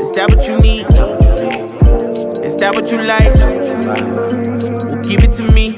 Is that what you need? Is that what you like? Well, give it to me.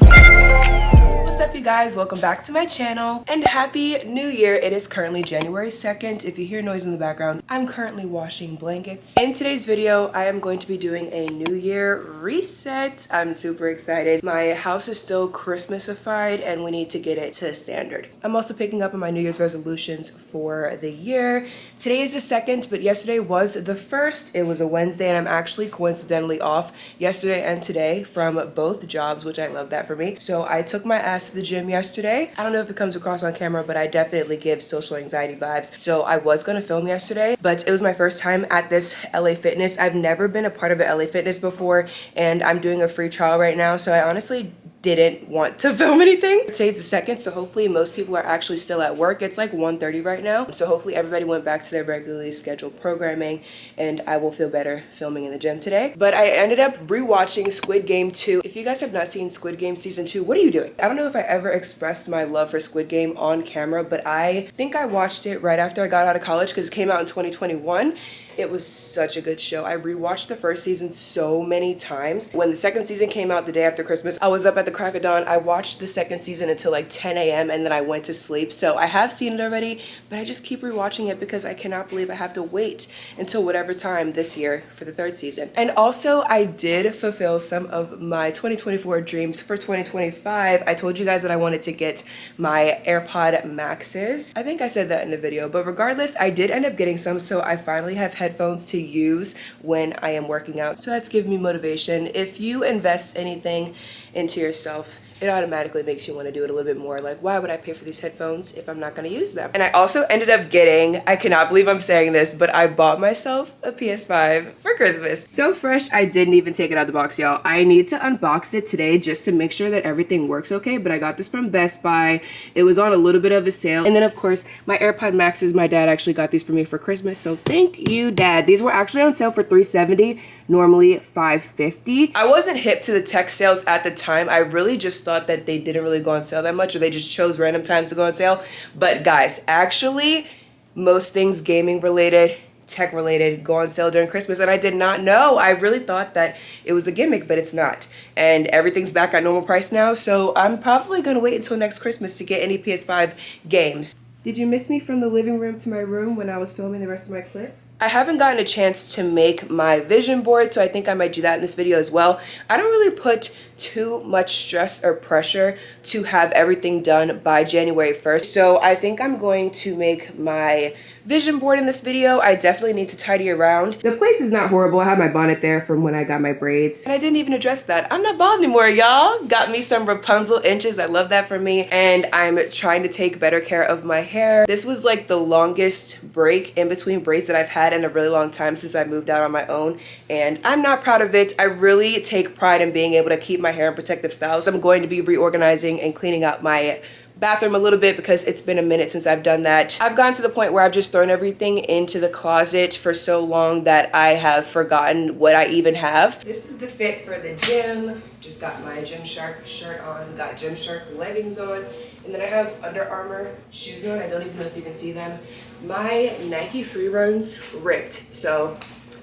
What's up, you guys? Welcome back to my channel and happy new year. It is currently January 2nd. If you hear noise in the background, I'm currently washing blankets. In today's video, I am going to be doing a new year reset. I'm super excited. My house is still Christmasified and we need to get it to standard. I'm also picking up on my New Year's resolutions for the year. Today is the 2nd, but yesterday was the 1st. It was a Wednesday and I'm actually coincidentally off yesterday and today from both jobs, which I love that for me. So I took my ass to the gym yesterday. I don't know if it comes across on camera, but I definitely give social anxiety vibes. So I was gonna film yesterday, but it was my first time at this LA Fitness. I've never been a part of a LA Fitness before, and I'm doing a free trial right now. So I honestly didn't want to film anything. Today's the 2nd, so hopefully most people are actually still at work. It's like 1:30 right now. So hopefully everybody went back to their regularly scheduled programming and I will feel better filming in the gym today. But I ended up rewatching Squid Game 2. If you guys have not seen Squid Game Season 2, what are you doing? I don't know if I ever expressed my love for Squid Game on camera, but I think I watched it right after I got out of college because it came out in 2021. It was such a good show. I rewatched the first season so many times. When the second season came out the day after Christmas, I was up at the crack of dawn. I watched the second season until like 10 a.m. and then I went to sleep. So I have seen it already, but I just keep rewatching it because I cannot believe I have to wait until whatever time this year for the 3rd season. And also I did fulfill some of my 2024 dreams for 2025. I told you guys that I wanted to get my AirPod Maxes. I think I said that in the video, but regardless, I did end up getting some. So I finally have headphones to use when I am working out. So that's giving me motivation. If you invest anything into yourself, it automatically makes you want to do it a little bit more. Like, why would I pay for these headphones if I'm not going to use them? And I also ended up getting, I cannot believe I'm saying this, but I bought myself a PS5 for Christmas. So fresh, I didn't even take it out of the box, y'all. I need to unbox it today just to make sure that everything works okay, but I got this from Best Buy. It was on a little bit of a sale. And then of course, my AirPod Maxes, my dad actually got these for me for Christmas. So thank you, Dad. These were actually on sale for $370, normally $550. I wasn't hip to the tech sales at the time. I really just thought that they didn't really go on sale that much, or they just chose random times to go on sale. But guys, actually most things gaming related, tech related, go on sale during Christmas, and I did not know. I really thought that it was a gimmick, but it's not. And everything's back at normal price now, so I'm probably gonna wait until next Christmas to get any PS5 games. Did you miss me from the living room to my room when I was filming the rest of my clip? I haven't gotten a chance to make my vision board, so I think I might do that in this video as well. I don't really put too much stress or pressure to have everything done by January 1st. So I think I'm going to make my vision board in this video. I definitely need to tidy around. The place is not horrible. I have my bonnet there from when I got my braids. And I didn't even address that. I'm not bald anymore, y'all. Got me some Rapunzel inches. I love that for me. And I'm trying to take better care of my hair. This was like the longest break in between braids that I've had in a really long time since I moved out on my own. And I'm not proud of it. I really take pride in being able to keep my hair in protective styles. I'm going to be reorganizing and cleaning out my bathroom a little bit because it's been a minute since I've done that. I've gotten to the point where I've just thrown everything into the closet for so long that I have forgotten what I even have. This is the fit for the gym. Just got my Gymshark shirt on, got Gymshark leggings on, and then I have Under Armour shoes on. I don't even know if you can see them. My Nike Free Runs ripped, so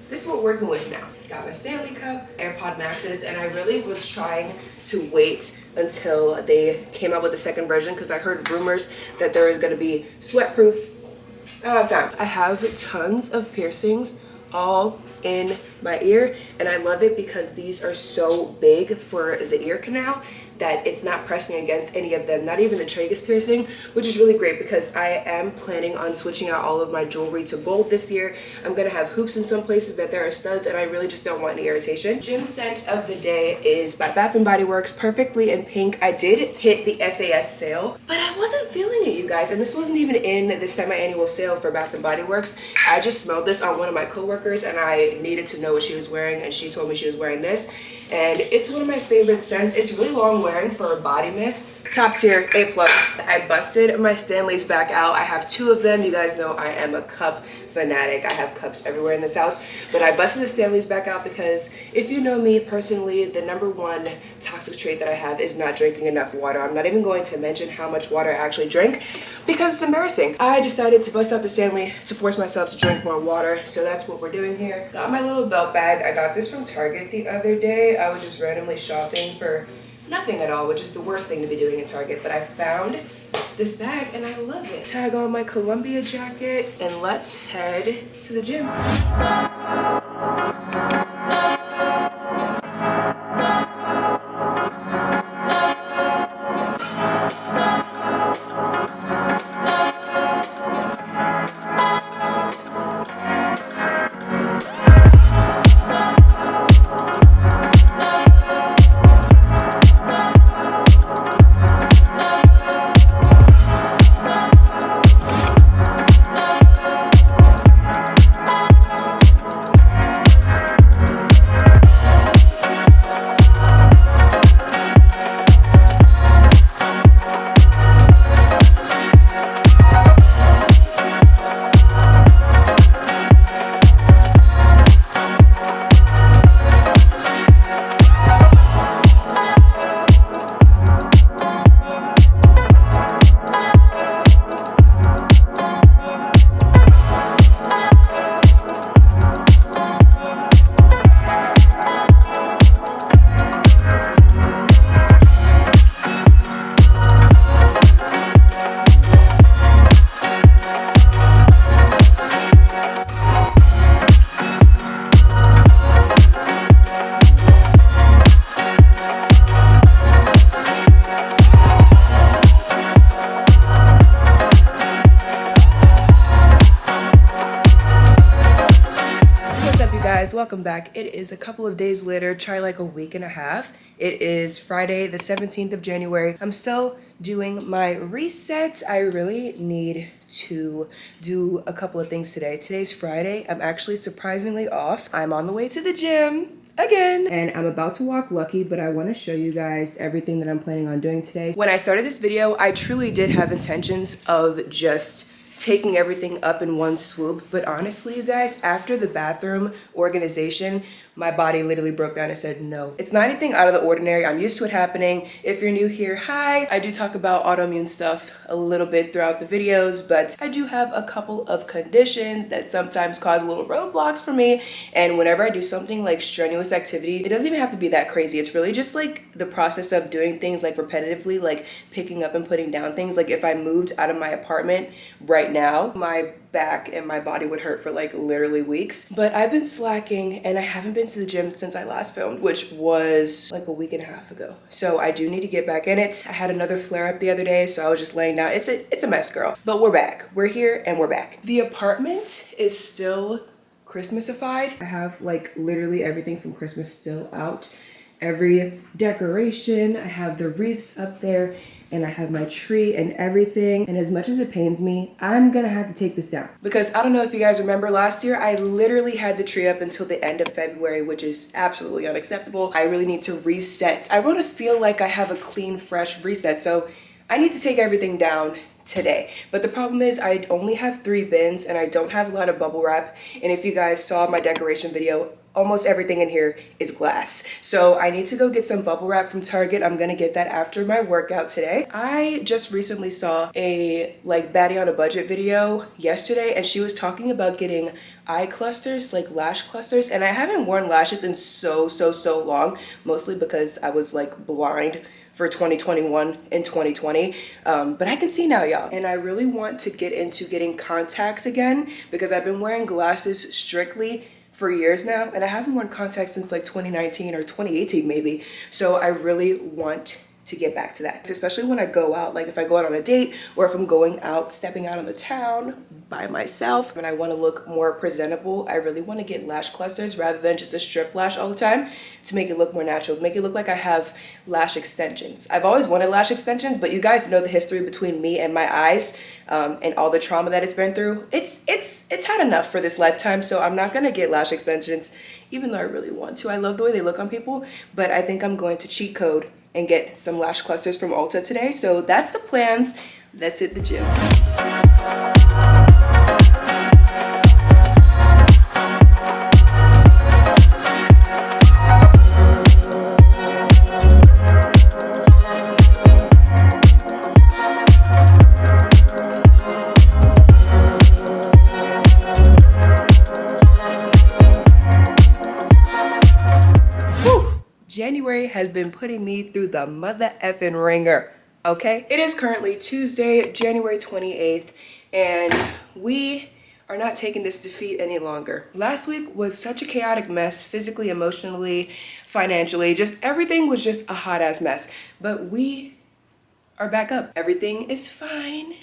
this is what we're working with now. Got my Stanley Cup, AirPod Maxes, and I really was trying to wait until they came out with the second version because I heard rumors that there was going to be sweatproof. I don't have time. I have tons of piercings all in my ear, and I love it because these are so big for the ear canal that it's not pressing against any of them, not even the tragus piercing, which is really great because I am planning on switching out all of my jewelry to gold this year. I'm gonna have hoops in some places that there are studs, and I really just don't want any irritation. Gym scent of the day is by Bath & Body Works, Perfectly in Pink. I did hit the SAS sale, but I wasn't feeling it, you guys, and this wasn't even in the semi-annual sale for Bath & Body Works. I just smelled this on one of my coworkers, and I needed to know what she was wearing, and she told me she was wearing this, and it's one of my favorite scents. It's really long wearing for a body mist. Top tier, A+. I busted my Stanleys back out. I have 2 of them. You guys know I am a cup fanatic. I have cups everywhere in this house, but I busted the Stanleys back out because if you know me personally, the #1 toxic trait that I have is not drinking enough water. I'm not even going to mention how much water I actually drink, because it's embarrassing. I decided to bust out the Stanley to force myself to drink more water, so that's what we're doing here. Got my little belt bag. I got this from Target the other day. I was just randomly shopping for nothing at all, which is the worst thing to be doing in Target, but I found this bag and I love it. Tag on my Columbia jacket and let's head to the gym. Welcome back. It is a couple of days later, try like a week and a half. It is Friday the 17th of January. I'm still doing my resets. I really need to do a couple of things today. Today's Friday. I'm actually surprisingly off. I'm on the way to the gym again and I'm about to walk Lucky, but I want to show you guys everything that I'm planning on doing today. When I started this video, I truly did have intentions of just taking everything up in one swoop, but honestly, you guys, after the bathroom organization, my body literally broke down and said no. It's not anything out of the ordinary. I'm used to it happening. If you're new here, hi. I do talk about autoimmune stuff a little bit throughout the videos, but I do have a couple of conditions that sometimes cause little roadblocks for me. And whenever I do something like strenuous activity, it doesn't even have to be that crazy. It's really just like the process of doing things like repetitively, like picking up and putting down things. Like if I moved out of my apartment right now, my back and my body would hurt for like literally weeks. But I've been slacking and I haven't been to the gym since I last filmed, which was like a week and a half ago. So I do need to get back in it. I had another flare up the other day, so I was just laying down. It's a mess, girl. But we're back. We're here and we're back. The apartment is still Christmasified. I have like literally everything from Christmas still out. Every decoration, I have the wreaths up there and I have my tree and everything. And as much as it pains me, I'm gonna have to take this down. Because I don't know if you guys remember last year, I literally had the tree up until the end of February, which is absolutely unacceptable. I really need to reset. I wanna feel like I have a clean, fresh reset. So I need to take everything down today. But the problem is I only have 3 bins and I don't have a lot of bubble wrap. And if you guys saw my decoration video, almost everything in here is glass. So I need to go get some bubble wrap from Target. I'm gonna get that after my workout today. I just recently saw a like baddie on a budget video yesterday and she was talking about getting eye clusters, like lash clusters. And I haven't worn lashes in so long, mostly because I was like blind for 2021 and 2020. But I can see now, y'all. And I really want to get into getting contacts again because I've been wearing glasses strictly for years now, and I haven't worn contacts since like 2019 or 2018 maybe. So I really want to get back to that, especially when I go out, like if I go out on a date or if I'm going out, stepping out on the town by myself and I want to look more presentable. I really want to get lash clusters rather than just a strip lash all the time to make it look more natural, make it look like I have lash extensions. I've always wanted lash extensions, but you guys know the history between me and my eyes and all the trauma that it's been through. It's had enough for this lifetime, so I'm not gonna get lash extensions, even though I really want to. I love the way they look on people, but I think I'm going to cheat code and get some lash clusters from Ulta today. So that's the plans. Let's hit the gym. January has been putting me through the mother effing ringer. Okay? It is currently Tuesday, January 28th, and we are not taking this defeat any longer. Last week was such a chaotic mess, physically, emotionally, financially, just everything was just a hot ass mess. But we are back up. Everything is fine.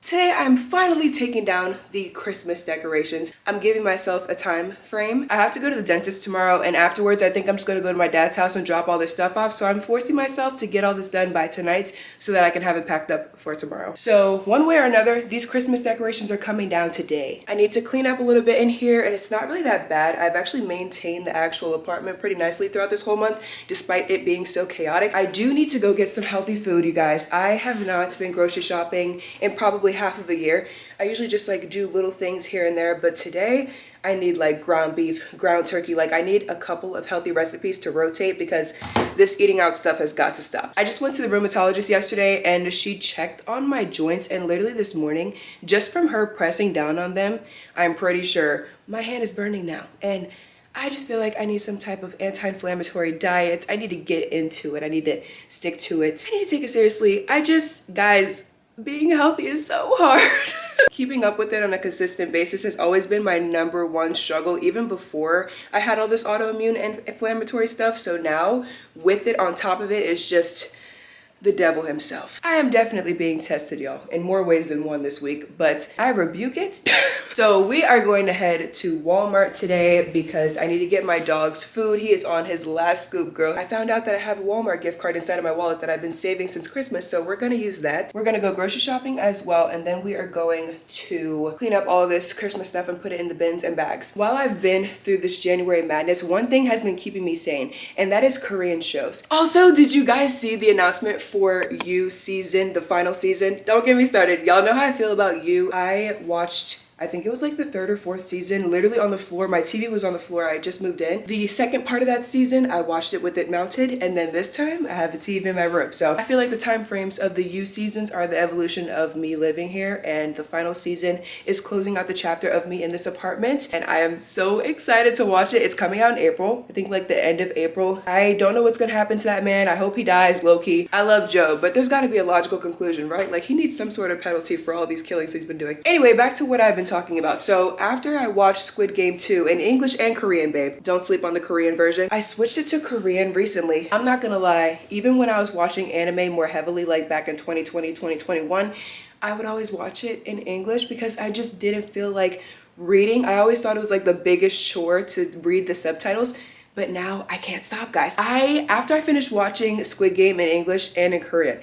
Today, I'm finally taking down the Christmas decorations. I'm giving myself a time frame. I have to go to the dentist tomorrow, and afterwards, I think I'm just gonna go to my dad's house and drop all this stuff off. So I'm forcing myself to get all this done by tonight so that I can have it packed up for tomorrow. So one way or another, these Christmas decorations are coming down today. I need to clean up a little bit in here, and it's not really that bad. I've actually maintained the actual apartment pretty nicely throughout this whole month, despite it being so chaotic. I do need to go get some healthy food, you guys. I have not been grocery shopping in probably half of the year. I usually just like do little things here and there, but today I need like ground beef, ground turkey. Like I need a couple of healthy recipes to rotate because this eating out stuff has got to stop. I just went to the rheumatologist yesterday and she checked on my joints, and literally this morning, just from her pressing down on them, I'm pretty sure my hand is burning now. And I just feel like I need some type of anti-inflammatory diet. I need to get into it. I need to stick to it. I need to take it seriously. Guys, being healthy is so hard. Keeping up with it on a consistent basis has always been my #1 struggle, even before I had all this autoimmune and inflammatory stuff. So now, with it on top of it, is just the devil himself. I am definitely being tested, y'all, in more ways than one this week, but I rebuke it. So we are going to head to Walmart today because I need to get my dog's food. He is on his last scoop, girl. I found out that I have a Walmart gift card inside of my wallet that I've been saving since Christmas, so we're gonna use that. We're gonna go grocery shopping as well, and then we are going to clean up all this Christmas stuff and put it in the bins and bags. While I've been through this January madness, one thing has been keeping me sane, and that is Korean shows. Also, did you guys see the announcement for You season, the final season? Don't get me started. Y'all know how I feel about You. I watched, I think it was like the 3rd or 4th season, literally on the floor. My TV was on the floor. I just moved in. The second part of that season, I watched it with it mounted, and then this time I have a TV in my room. So I feel like the time frames of the You seasons are the evolution of me living here, and the final season is closing out the chapter of me in this apartment, and I am so excited to watch it. It's coming out in April. I think like the end of April. I don't know what's gonna happen to that man. I hope he dies, low-key. I love Joe, but there's gotta be a logical conclusion, right? Like he needs some sort of penalty for all these killings he's been doing. Anyway, back to what I've been talking about. So after I watched Squid Game 2 in English and Korean, babe, don't sleep on the Korean version, I switched it to Korean recently. I'm not gonna lie, even when I was watching anime more heavily, like back in 2020, 2021, I would always watch it in English because I just didn't feel like reading. I always thought it was like the biggest chore to read the subtitles. But now I can't stop, guys. After I finished watching Squid Game in English and in Korean,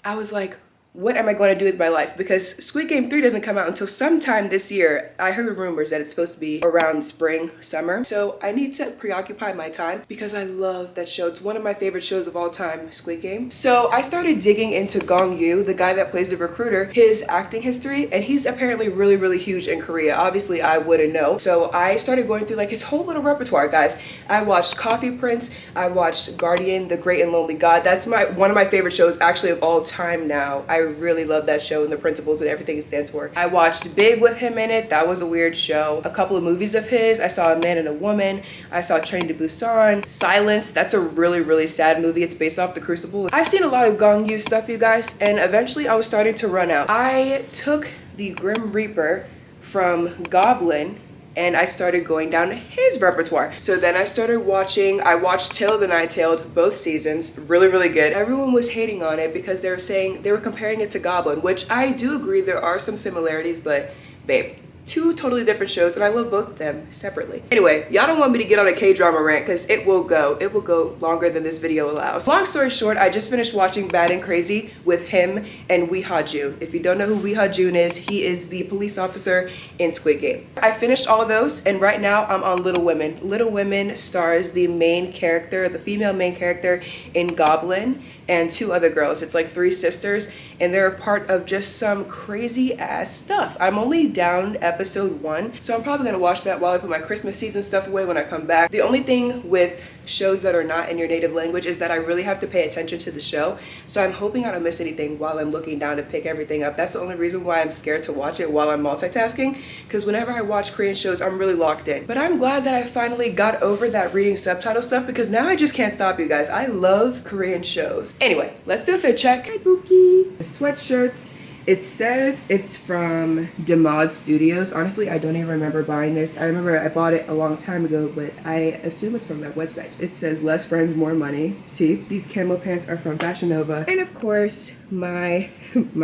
I was like, what am I going to do with my life? Because Squid Game 3 doesn't come out until sometime this year. I heard rumors that it's supposed to be around spring, summer. So I need to preoccupy my time because I love that show. It's one of my favorite shows of all time, Squid Game. So I started digging into Gong Yoo, the guy that plays the recruiter, his acting history, and he's apparently really, really huge in Korea. Obviously, I wouldn't know. So I started going through like his whole little repertoire, guys. I watched Coffee Prince. I watched Guardian, The Great and Lonely God. That's one of my favorite shows actually of all time now. I really love that show and the principles and everything it stands for. I watched Big with him in it. That was a weird show. A couple of movies of his. I saw A Man and a Woman. I saw Train to Busan. Silence. That's a really, really sad movie. It's based off The Crucible. I've seen a lot of Gong Yoo stuff, you guys, and eventually I was starting to run out. I took the Grim Reaper from Goblin and I started going down his repertoire. So then I started watching, I watched Tale of the Nine-Tailed, both seasons, really, really good. Everyone was hating on it because they were saying, they were comparing it to Goblin, which I do agree there are some similarities, but babe, two totally different shows, and I love both of them separately. Anyway, y'all don't want me to get on a K-drama rant because it will go longer than this video allows. Long story short, I just finished watching Bad and Crazy with him and Wee Ha-joon. If you don't know who Wee Ha-joon is, he is the police officer in Squid Game. I finished all of those, and right now I'm on Little Women. Little Women stars the main character, the female main character in Goblin, and two other girls. It's like 3 sisters, and they're a part of just some crazy ass stuff. I'm only down episode episode 1. So I'm probably gonna watch that while I put my Christmas season stuff away when I come back. The only thing with shows that are not in your native language is that I really have to pay attention to the show. So I'm hoping I don't miss anything while I'm looking down to pick everything up. That's the only reason why I'm scared to watch it while I'm multitasking, because whenever I watch Korean shows, I'm really locked in. But I'm glad that I finally got over that reading subtitle stuff, because now I just can't stop, you guys. I love Korean shows. Anyway, let's do a fit check. Hi, Bookie. The sweatshirts. It says it's from Demod Studios. Honestly, I don't even remember buying this. I remember I bought it a long time ago, but I assume it's from that website. It says less friends, more money. See, these camo pants are from Fashion Nova. And of course, my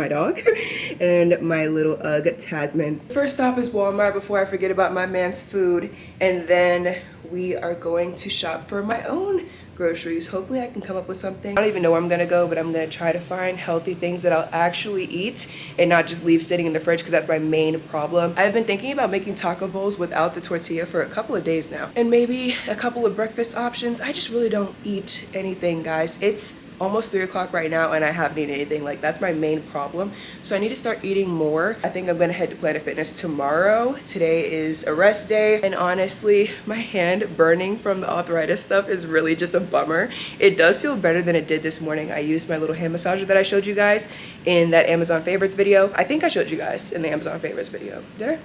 dog and my little UGG Tasmans. First stop is Walmart before I forget about my man's food. And then we are going to shop for my own groceries. Hopefully I can come up with something. I don't even know where I'm gonna go, but I'm gonna try to find healthy things that I'll actually eat and not just leave sitting in the fridge, because that's my main problem. I've been thinking about making taco bowls without the tortilla for a couple of days now, and maybe a couple of breakfast options. I just really don't eat anything, guys. It's almost 3 o'clock right now and I haven't eaten anything. Like, that's my main problem. So I need to start eating more. I think I'm gonna head to Planet Fitness tomorrow. Today is a rest day, and honestly, my hand burning from the arthritis stuff is really just a bummer. It does feel better than it did this morning. I used my little hand massager that I showed you guys in that Amazon favorites video. I think I showed you guys in the Amazon favorites video. Did I?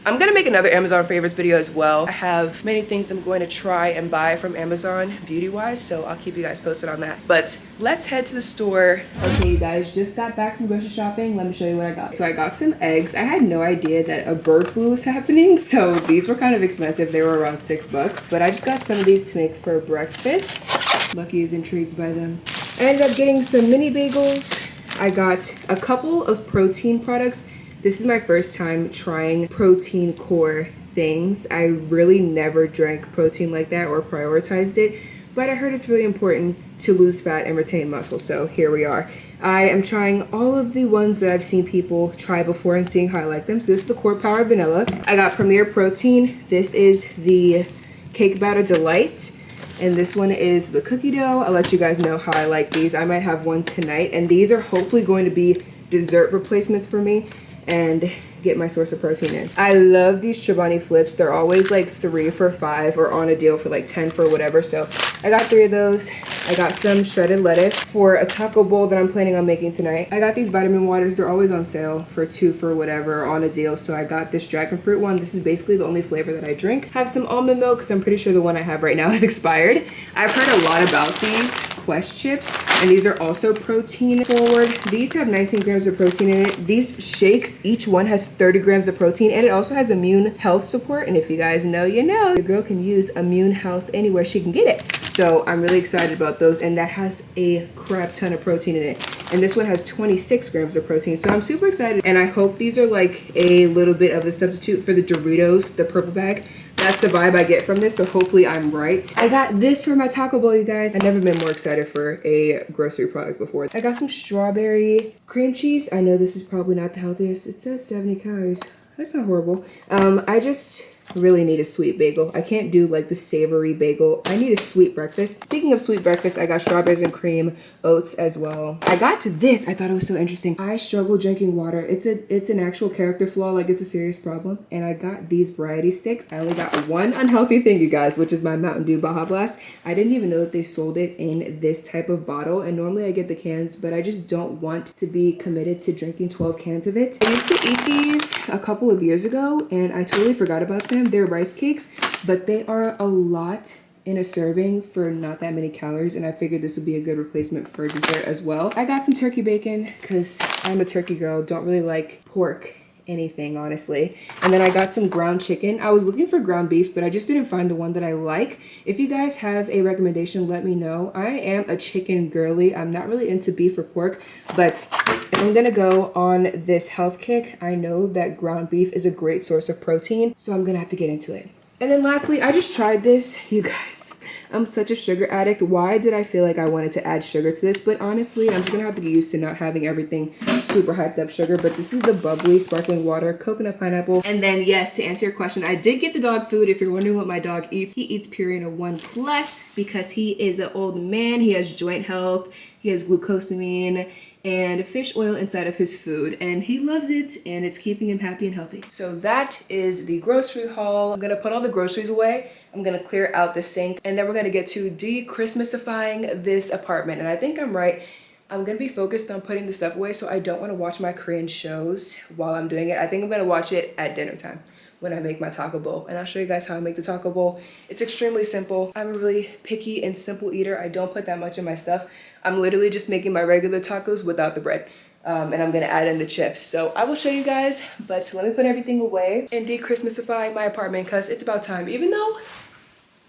I'm gonna make another Amazon favorites video as well. I have many things I'm going to try and buy from Amazon beauty-wise, so I'll keep you guys posted on that. But let's head to the store. Okay, you guys, just got back from grocery shopping. Let me show you what I got. So I got some eggs. I had no idea that a bird flu was happening, so these were kind of expensive. They were around $6, but I just got some of these to make for breakfast. Lucky is intrigued by them. I ended up getting some mini bagels. I got a couple of protein products. This is my first time trying protein core things. I really never drank protein like that or prioritized it, but I heard it's really important to lose fat and retain muscle, so here we are. I am trying all of the ones that I've seen people try before and seeing how I like them. So this is the Core Power Vanilla. I got Premier Protein. This is the Cake Batter Delight. And this one is the cookie dough. I'll let you guys know how I like these. I might have one tonight, and these are hopefully going to be dessert replacements for me and get my source of protein in. I love these Chobani flips. They're always like 3 for $5 or on a deal for like 10 for whatever. So I got 3 of those. I got some shredded lettuce for a taco bowl that I'm planning on making tonight. I got these vitamin waters. They're always on sale for 2 for whatever on a deal. So I got this dragon fruit one. This is basically the only flavor that I drink. Have some almond milk because I'm pretty sure the one I have right now is expired. I've heard a lot about these Quest chips, and these are also protein forward. These have 19 grams of protein in it. These shakes, each one has 30 grams of protein, and it also has immune health support. And if you guys know, you know, the girl can use immune health anywhere she can get it. So I'm really excited about those, and that has a crap ton of protein in it. And this one has 26 grams of protein, so I'm super excited. And I hope these are like a little bit of a substitute for the Doritos, the purple bag. That's the vibe I get from this, so hopefully I'm right. I got this for my taco bowl, you guys. I've never been more excited for a grocery product before. I got some strawberry cream cheese. I know this is probably not the healthiest. It says 70 calories. That's not horrible. I just really need a sweet bagel. I can't do like the savory bagel. I need a sweet breakfast. Speaking of sweet breakfast, I got strawberries and cream oats as well. I got to this. I thought it was so interesting. I struggle drinking water. It's an actual character flaw. Like, it's a serious problem. And I got these variety sticks. I only got one unhealthy thing, you guys, which is my Mountain Dew Baja Blast. I didn't even know that they sold it in this type of bottle. And normally I get the cans, but I just don't want to be committed to drinking 12 cans of it. I used to eat these a couple of years ago, and I totally forgot about them. They're rice cakes, but they are a lot in a serving for not that many calories, and I figured this would be a good replacement for dessert as well. I got some turkey bacon because I'm a turkey girl, don't really like pork anything, honestly. And then I got some ground chicken. I was looking for ground beef, but I just didn't find the one that I like. If you guys have a recommendation, let me know. I am a chicken girly. I'm not really into beef or pork, but if I'm gonna go on this health kick, I know that ground beef is a great source of protein, so I'm gonna have to get into it. And then lastly, I just tried this. You guys, I'm such a sugar addict. Why did I feel like I wanted to add sugar to this? But honestly, I'm just gonna have to get used to not having everything super hyped up sugar. But this is the bubbly sparkling water, coconut pineapple. And then yes, to answer your question, I did get the dog food. If you're wondering what my dog eats, he eats Purina 1+ because he is an old man. He has joint health, he has glucosamine, and fish oil inside of his food, and he loves it, and it's keeping him happy and healthy. So that is the grocery haul. I'm gonna put all the groceries away. I'm gonna clear out the sink, and then we're gonna get to de-Christmasifying this apartment. And I think I'm right. I'm gonna be focused on putting the stuff away, so I don't wanna watch my Korean shows while I'm doing it. I think I'm gonna watch it at dinner time when I make my taco bowl, and I'll show you guys how I make the taco bowl. It's extremely simple. I'm a really picky and simple eater. I don't put that much in my stuff. I'm literally just making my regular tacos without the bread. And I'm gonna add in the chips. So I will show you guys, but let me put everything away and de-Christmasify my apartment because it's about time. Even though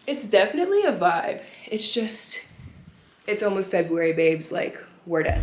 it's definitely a vibe, it's just, it's almost February, babes. Like, word up.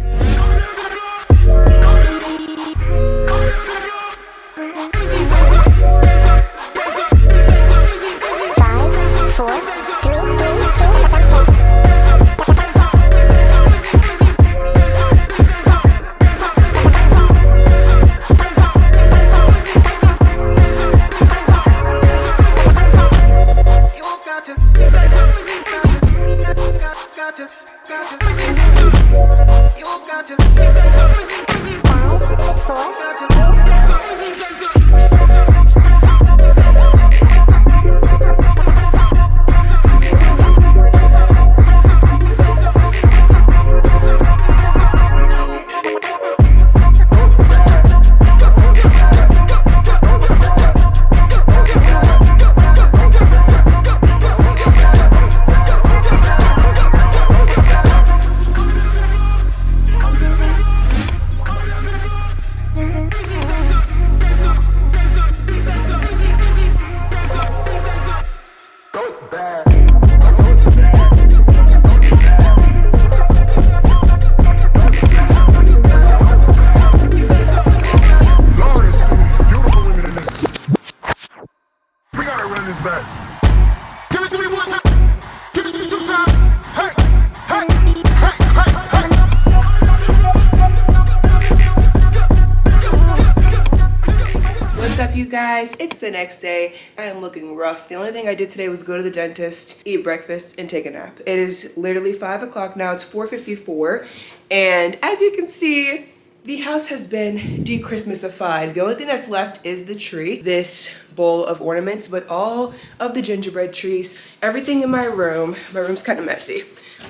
'What's up, you guys? It's the next day. I am looking rough. The only thing I did today was go to the dentist, eat breakfast, and take a nap. It is literally 5 o'clock now. It's 4:54, and as you can see, the house has been de-Christmasified. The only thing that's left is the tree, this bowl of ornaments, but all of the gingerbread trees, everything in my room's kind of messy,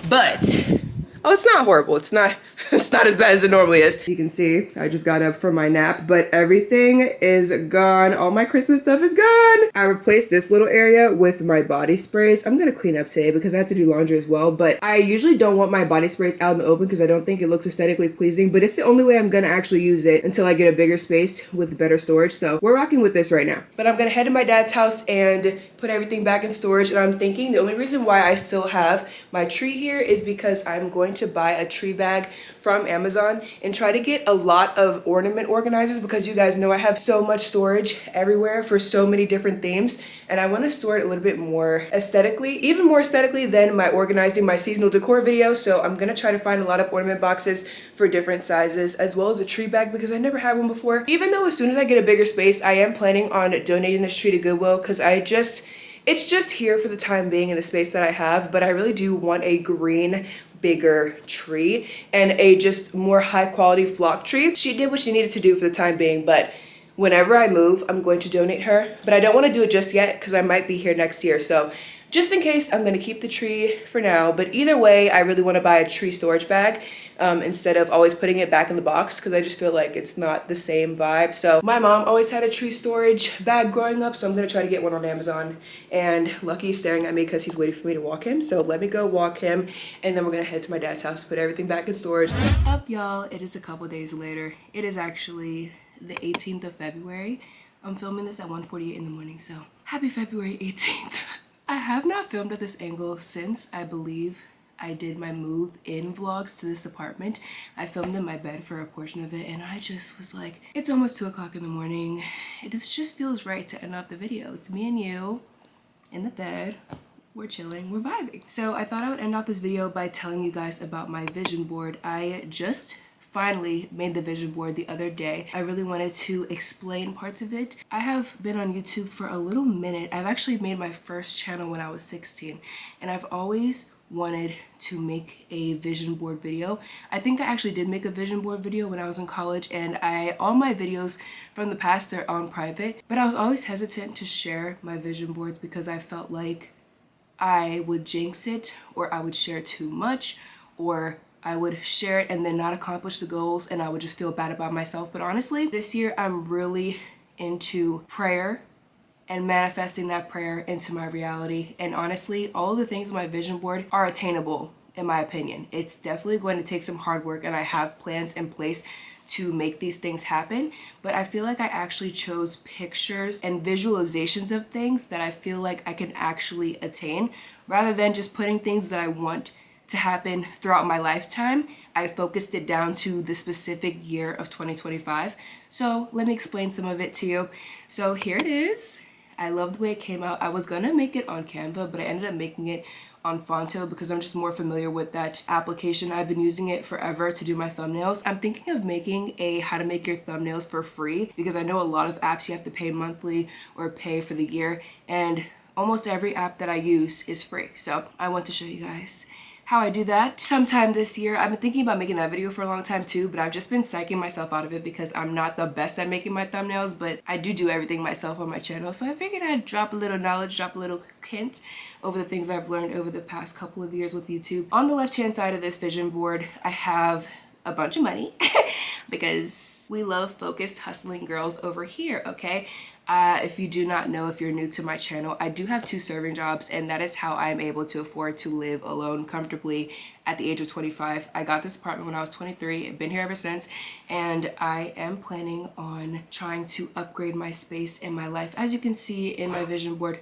but oh, it's not horrible. It's not as bad as it normally is. You can see I just got up from my nap, but everything is gone. All my Christmas stuff is gone. I replaced this little area with my body sprays. I'm gonna clean up today because I have to do laundry as well, but I usually don't want my body sprays out in the open because I don't think it looks aesthetically pleasing, but it's the only way I'm gonna actually use it until I get a bigger space with better storage. So we're rocking with this right now. But I'm gonna head to my dad's house and put everything back in storage, and I'm thinking the only reason why I still have my tree here is because I'm going to buy a tree bag from Amazon and try to get a lot of ornament organizers because you guys know I have so much storage everywhere for so many different themes, and I want to store it a little bit more aesthetically, even more aesthetically than my organizing my seasonal decor video. So I'm gonna try to find a lot of ornament boxes for different sizes, as well as a tree bag because I never had one before. Even though as soon as I get a bigger space, I am planning on donating this tree to Goodwill because it's just here for the time being in the space that I have, but I really do want a green, bigger tree and a just more high quality flock tree. She did what she needed to do for the time being, but whenever I move, I'm going to donate her, but I don't want to do it just yet because I might be here next year. So just in case, I'm going to keep the tree for now, but either way, I really want to buy a tree storage bag instead of always putting it back in the box because I just feel like it's not the same vibe. So my mom always had a tree storage bag growing up, so I'm going to try to get one on Amazon. And Lucky's staring at me because he's waiting for me to walk him, so let me go walk him, and then we're going to head to my dad's house, put everything back in storage. What's up, y'all? It is a couple days later. It is actually the 18th of February. I'm filming this at 1:48 in the morning, so happy February 18th. I have not filmed at this angle since I believe I did my move in vlogs to this apartment. I filmed in my bed for a portion of it, and I just was like, it's almost 2 o'clock in the morning. It just feels right to end off the video. It's me and you in the bed. We're chilling, we're vibing. So I thought I would end off this video by telling you guys about my vision board. I just finally made the vision board the other day. I really wanted to explain parts of it. I have been on YouTube for a little minute. I've actually made my first channel when I was 16, and I've always wanted to make a vision board video. I think I actually did make a vision board video when I was in college, and all my videos from the past are on private, but I was always hesitant to share my vision boards because I felt like I would jinx it, or I would share too much, or I would share it and then not accomplish the goals, and I would just feel bad about myself. But honestly, this year I'm really into prayer and manifesting that prayer into my reality. And honestly, all of the things on my vision board are attainable, in my opinion. It's definitely going to take some hard work, and I have plans in place to make these things happen, but I feel like I actually chose pictures and visualizations of things that I feel like I can actually attain, rather than just putting things that I want to happen throughout my lifetime. I focused it down to the specific year of 2025. So let me explain some of it to you. So here it is. I love the way it came out. I was gonna make it on Canva, but I ended up making it on Fonto because I'm just more familiar with that application. I've been using it forever to do my thumbnails. I'm thinking of making a how to make your thumbnails for free, because I know a lot of apps you have to pay monthly or pay for the year, and almost every app that I use is free. So I want to show you guys how I do that sometime this year. I've been thinking about making that video for a long time too, but I've just been psyching myself out of it because I'm not the best at making my thumbnails, but I do everything myself on my channel. So I figured I'd drop a little knowledge, drop a little hint over the things I've learned over the past couple of years with YouTube. On the left hand side of this vision board, I have a bunch of money because we love focused hustling girls over here, okay? If you do not know, if you're new to my channel, I do have 2 serving jobs, and that is how I'm able to afford to live alone comfortably at the age of 25. I got this apartment when I was 23. I've been here ever since, and I am planning on trying to upgrade my space in my life. As you can see in my vision board,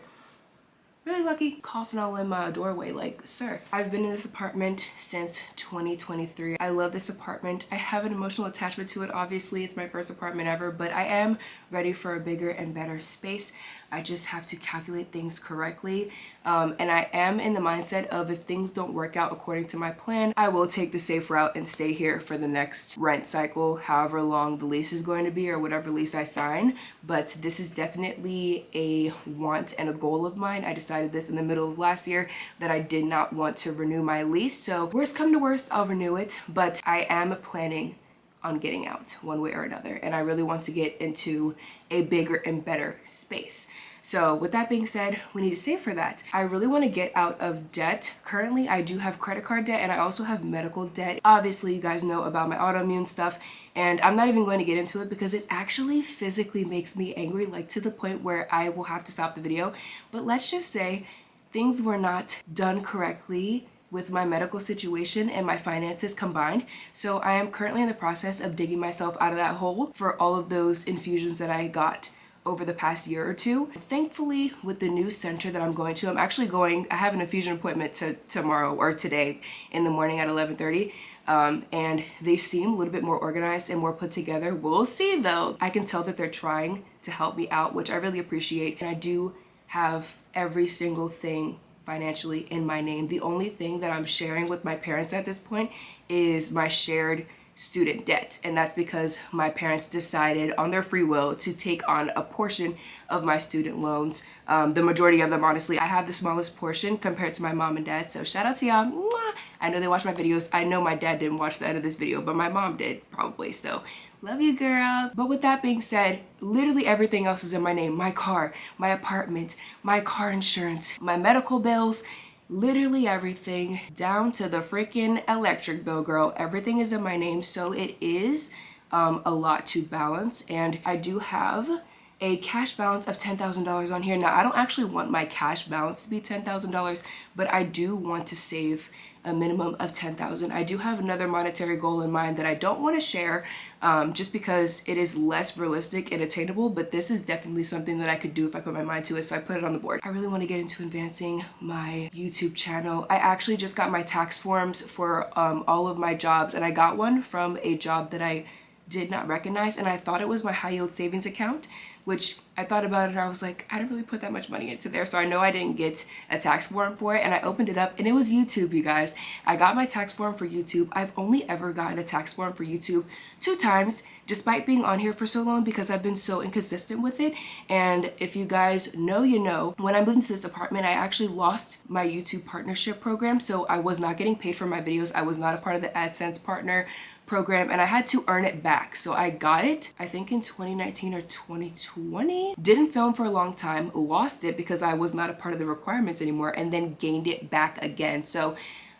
really lucky, coughing all in my doorway, like, sir. I've been in this apartment since 2023. I love this apartment. I have an emotional attachment to it. Obviously, it's my first apartment ever, but I am ready for a bigger and better space. I just have to calculate things correctly. And I am in the mindset of, if things don't work out according to my plan, I will take the safe route and stay here for the next rent cycle, however long the lease is going to be, or whatever lease I sign. But this is definitely a want and a goal of mine. I decided this in the middle of last year that I did not want to renew my lease. So worst come to worst, I'll renew it, but I am planning on getting out one way or another, and I really want to get into a bigger and better space. So with that being said, we need to save for that. I really want to get out of debt. Currently, I do have credit card debt, and I also have medical debt. Obviously, you guys know about my autoimmune stuff, and I'm not even going to get into it because it actually physically makes me angry, like to the point where I will have to stop the video. But let's just say things were not done correctly with my medical situation and my finances combined. So I am currently in the process of digging myself out of that hole for all of those infusions that I got over the past year or two. Thankfully, with the new center that I'm going to, I have an infusion appointment tomorrow or today in the morning at 11:30. And they seem a little bit more organized and more put together. We'll see though. I can tell that they're trying to help me out, which I really appreciate. And I do have every single thing financially in my name. The only thing that I'm sharing with my parents at this point is my shared student debt, and that's because my parents decided on their free will to take on a portion of my student loans. The majority of them, honestly. I have the smallest portion compared to my mom and dad, so shout out to y'all. Mwah! I know they watch my videos. I know my dad didn't watch the end of this video, but my mom did probably, so love you, girl. But with that being said, literally everything else is in my name. My car, my apartment, my car insurance, my medical bills, literally everything, down to the freaking electric bill, girl. Everything is in my name, so it is a lot to balance. And I do have a cash balance of $10,000 on here. Now, I don't actually want my cash balance to be $10,000, but I do want to save a minimum of $10,000. I do have another monetary goal in mind that I don't want to share just because it is less realistic and attainable, but this is definitely something that I could do if I put my mind to it, so I put it on the board. I really want to get into advancing my YouTube channel. I actually just got my tax forms for all of my jobs, and I got one from a job that I did not recognize, and I thought it was my high yield savings account, which I thought about it and I was like, I didn't really put that much money into there, so I know I didn't get a tax form for it. And I opened it up and it was YouTube, you guys. I got my tax form for YouTube. I've only ever gotten a tax form for YouTube 2 times, despite being on here for so long, because I've been so inconsistent with it. And if you guys know, you know, when I moved into this apartment, I actually lost my YouTube partnership program, so I was not getting paid for my videos. I was not a part of the AdSense partner program and I had to earn it back. So I got it, I think in 2019 or 2020. Didn't film for a long time, lost it because I was not a part of the requirements anymore, and then gained it back again. So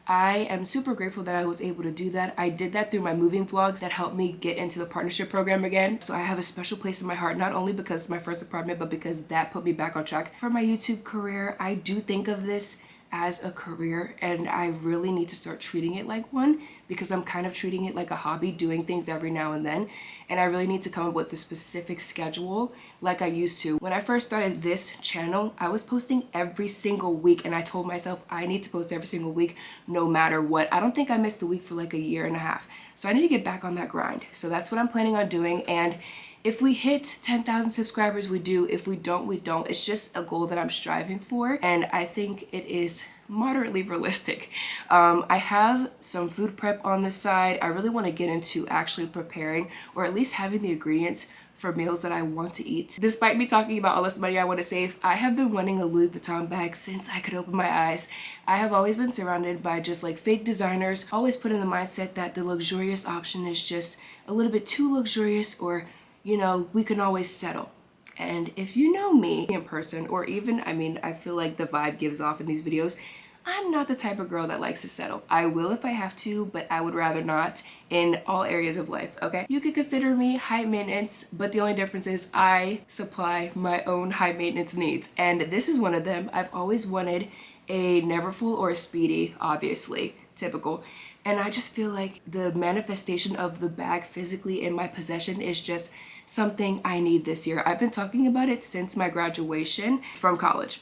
I am super grateful that I was able to do that. I did that through my moving vlogs that helped me get into the partnership program again. So I have a special place in my heart, not only because it's my first apartment, but because that put me back on track for my YouTube career. I do think of this as a career and I really need to start treating it like one, because I'm kind of treating it like a hobby, doing things every now and then, and I really need to come up with a specific schedule like I used to. When I first started this channel, I was posting every single week and I told myself I need to post every single week no matter what. I don't think I missed a week for like a year and a half, so I need to get back on that grind. So that's what I'm planning on doing, and if we hit 10,000 subscribers, we do. If we don't, we don't. It's just a goal that I'm striving for, and I think it is moderately realistic. I have some food prep on the side. I really want to get into actually preparing, or at least having the ingredients for meals that I want to eat. Despite me talking about all this money I want to save, I have been wanting a Louis Vuitton bag since I could open my eyes. I have always been surrounded by just like fake designers, always put in the mindset that the luxurious option is just a little bit too luxurious, or you know, we can always settle. And if you know me in person, or even, I mean, I feel like the vibe gives off in these videos, I'm not the type of girl that likes to settle. I will if I have to, but I would rather not in all areas of life, okay? You could consider me high maintenance, but the only difference is I supply my own high maintenance needs. And this is one of them. I've always wanted a Neverfull or a Speedy, obviously, typical. And I just feel like the manifestation of the bag physically in my possession is just something I need this year. I've been talking about it since my graduation from college.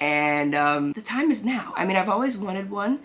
And the time is now. I mean, I've always wanted one,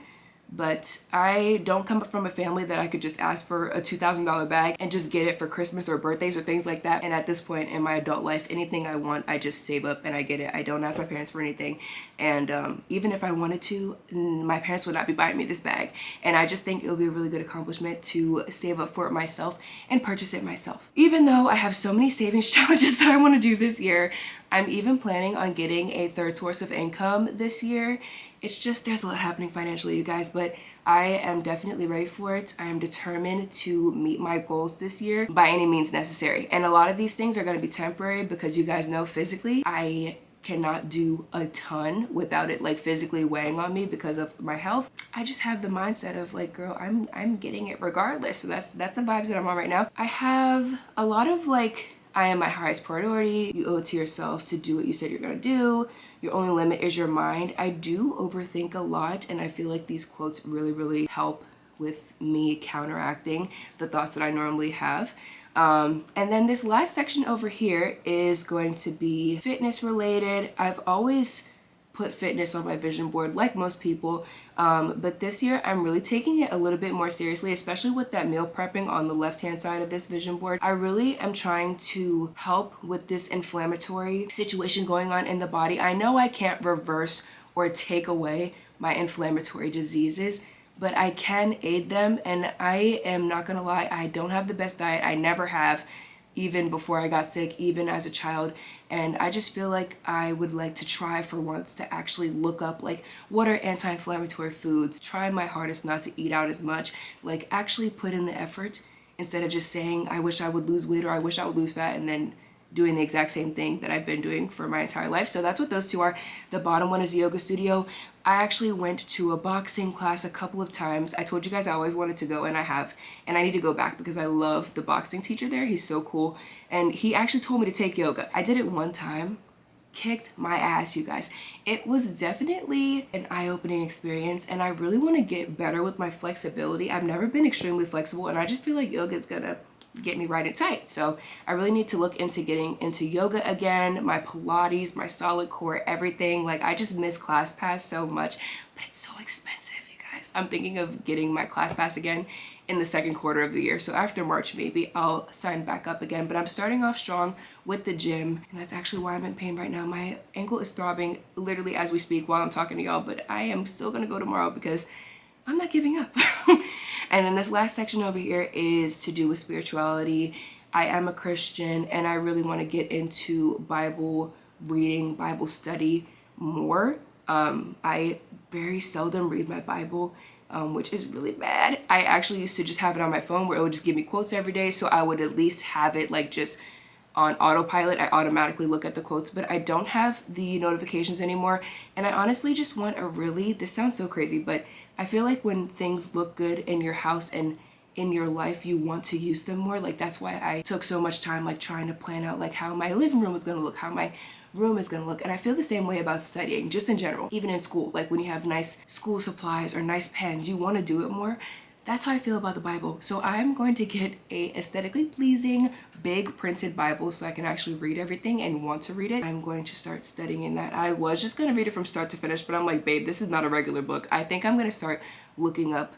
but I don't come from a family that I could just ask for a $2,000 bag and just get it for Christmas or birthdays or things like that. And at this point in my adult life, anything I want, I just save up and I get it. I don't ask my parents for anything. And even if I wanted to, my parents would not be buying me this bag. And I just think it would be a really good accomplishment to save up for it myself and purchase it myself. Even though I have so many savings challenges that I want to do this year, I'm even planning on getting a third source of income this year. It's just, there's a lot happening financially, you guys, but I am definitely ready for it. I am determined to meet my goals this year by any means necessary. And a lot of these things are going to be temporary because you guys know physically, I cannot do a ton without it like physically weighing on me because of my health. I just have the mindset of like, girl, I'm getting it regardless. So that's the vibes that I'm on right now. I have a lot of like, I am my highest priority. You owe it to yourself to do what you said you're gonna do. Your only limit is your mind. I do overthink a lot, and I feel like these quotes really, really help with me counteracting the thoughts that I normally have. And then this last section over here is going to be fitness related. I've always put fitness on my vision board like most people, but this year I'm really taking it a little bit more seriously, especially with that meal prepping on the left hand side of this vision board. I really am trying to help with this inflammatory situation going on in the body. I know I can't reverse or take away my inflammatory diseases, but I can aid them, and I am not gonna lie, I don't have the best diet. I never have, even before I got sick, even as a child. And I just feel like I would like to try for once to actually look up like what are anti-inflammatory foods, try my hardest not to eat out as much, like actually put in the effort instead of just saying I wish I would lose weight or I wish I would lose fat and then doing the exact same thing that I've been doing for my entire life. So that's what those two are. The bottom one is a yoga studio. I actually went to a boxing class a couple of times. I told you guys I always wanted to go, and I have, and I need to go back because I love the boxing teacher there. He's so cool, and he actually told me to take yoga. I did it one time, kicked my ass, you guys. It was definitely an eye-opening experience, and I really want to get better with my flexibility. I've never been extremely flexible, and I just feel like yoga is gonna get me right and tight. So I really need to look into getting into yoga again, my Pilates, my solid core, everything. Like I just miss ClassPass so much, but it's so expensive, you guys. I'm thinking of getting my class pass again in the second quarter of the year. So after March, maybe I'll sign back up again. But I'm starting off strong with the gym, and that's actually why I'm in pain right now. My ankle is throbbing literally as we speak while I'm talking to y'all, but I am still gonna go tomorrow because I'm not giving up. And then this last section over here is to do with spirituality. I am a Christian and I really want to get into Bible reading, Bible study more. I very seldom read my Bible, which is really bad. I actually used to just have it on my phone where it would just give me quotes every day, so I would at least have it like just on autopilot. I automatically look at the quotes, but I don't have the notifications anymore. And I honestly just want a really, this sounds so crazy, but I feel like when things look good in your house and in your life, you want to use them more. Like that's why I took so much time like trying to plan out like how my living room was going to look, how my room is going to look. And I feel the same way about studying, just in general, even in school. Like when you have nice school supplies or nice pens, you want to do it more. That's how I feel about the Bible. So I'm going to get a aesthetically pleasing big printed Bible so I can actually read everything and want to read it. I'm going to start studying in that. I was just going to read it from start to finish, but I'm like, babe, this is not a regular book. I think I'm going to start looking up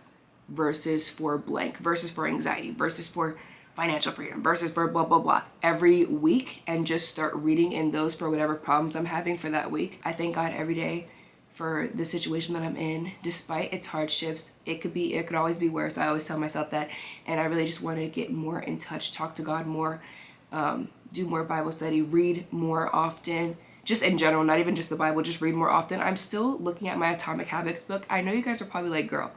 verses for blank, verses for anxiety, verses for financial freedom, verses for blah, blah, blah every week, and just start reading in those for whatever problems I'm having for that week. I thank God every day for the situation that I'm in, despite its hardships. It could always be worse. I always tell myself that. And I really just want to get more in touch, talk to God more, do more Bible study, read more often, just in general, not even just the Bible, just read more often. I'm still looking at my Atomic Habits book. I know you guys are probably like, girl,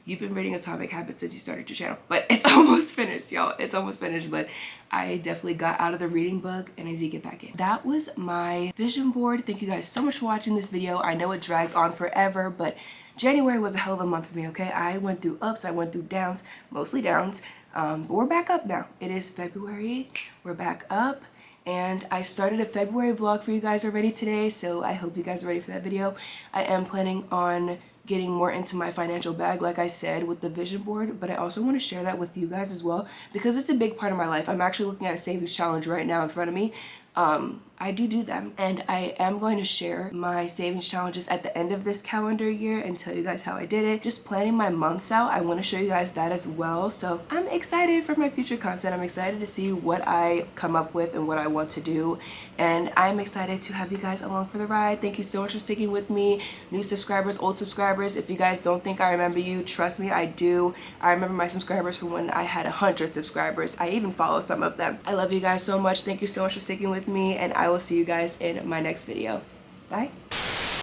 you've been reading Atomic Habits since you started your channel, but it's almost finished, y'all. It's almost finished, but I definitely got out of the reading bug and I need to get back in. That was my vision board. Thank you guys so much for watching this video. I know it dragged on forever, but January was a hell of a month for me, okay? I went through ups, I went through downs, mostly downs, but we're back up now. It is February, we're back up. And I started a February vlog for you guys already today, so I hope you guys are ready for that video. I am planning on getting more into my financial bag, like I said, with the vision board, but I also want to share that with you guys as well because it's a big part of my life. I'm actually looking at a savings challenge right now in front of me. I do them, and I am going to share my savings challenges at the end of this calendar year and tell you guys how I did it. Just planning my months out, I want to show you guys that as well. So I'm excited for my future content. I'm excited to see what I come up with and what I want to do, and I'm excited to have you guys along for the ride. Thank you so much for sticking with me. New subscribers, old subscribers, if you guys don't think I remember you, trust me, I do. I remember my subscribers from when I had 100 subscribers. I even follow some of them. I love you guys so much. Thank you so much for sticking with me, and I will see you guys in my next video. Bye.